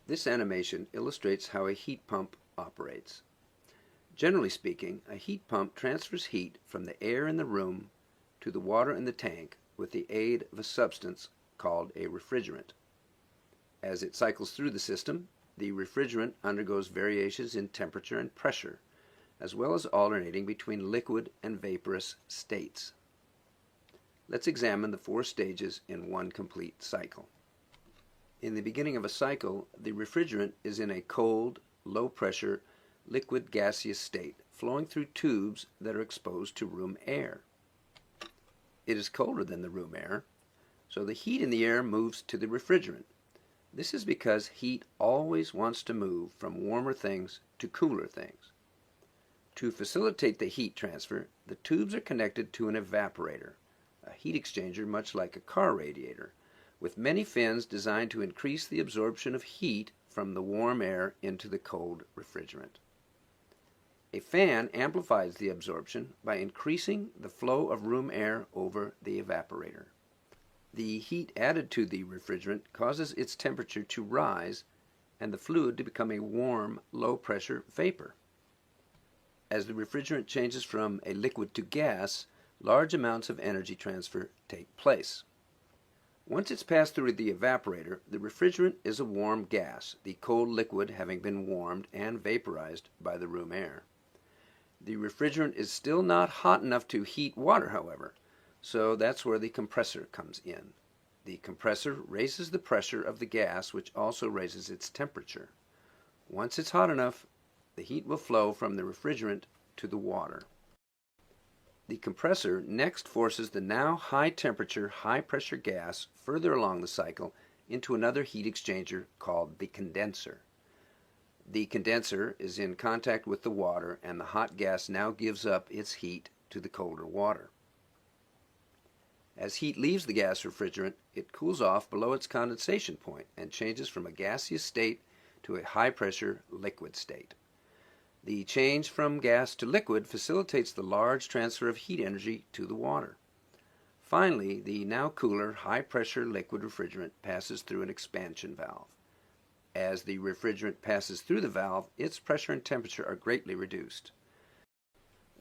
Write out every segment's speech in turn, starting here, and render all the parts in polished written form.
This animation illustrates how a heat pump operates. Generally speaking, a heat pump transfers heat from the air in the room to the water in the tank with the aid of a substance called a refrigerant. As it cycles through the system, the refrigerant undergoes variations in temperature and pressure, as well as alternating between liquid and vaporous states. Let's examine the 4 stages in one complete cycle. In the beginning of a cycle, the refrigerant is in a cold, low-pressure, liquid gaseous state, flowing through tubes that are exposed to room air. It is colder than the room air, so the heat in the air moves to the refrigerant. This is because heat always wants to move from warmer things to cooler things. To facilitate the heat transfer, the tubes are connected to an evaporator, a heat exchanger much like a car radiator, with many fins designed to increase the absorption of heat from the warm air into the cold refrigerant. A fan amplifies the absorption by increasing the flow of room air over the evaporator. The heat added to the refrigerant causes its temperature to rise and the fluid to become a warm, low-pressure vapor. As the refrigerant changes from a liquid to gas, large amounts of energy transfer take place. Once it's passed through the evaporator, the refrigerant is a warm gas, the cold liquid having been warmed and vaporized by the room air. The refrigerant is still not hot enough to heat water, however, so that's where the compressor comes in. The compressor raises the pressure of the gas, which also raises its temperature. Once it's hot enough, the heat will flow from the refrigerant to the water. The compressor next forces the now high-temperature, high-pressure gas further along the cycle into another heat exchanger called the condenser. The condenser is in contact with the water, and the hot gas now gives up its heat to the colder water. As heat leaves the gas refrigerant, it cools off below its condensation point and changes from a gaseous state to a high-pressure liquid state. The change from gas to liquid facilitates the large transfer of heat energy to the water. Finally, the now cooler, high-pressure liquid refrigerant passes through an expansion valve. As the refrigerant passes through the valve, its pressure and temperature are greatly reduced.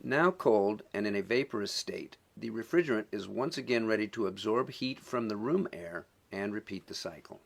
Now cold and in a vaporous state, the refrigerant is once again ready to absorb heat from the room air and repeat the cycle.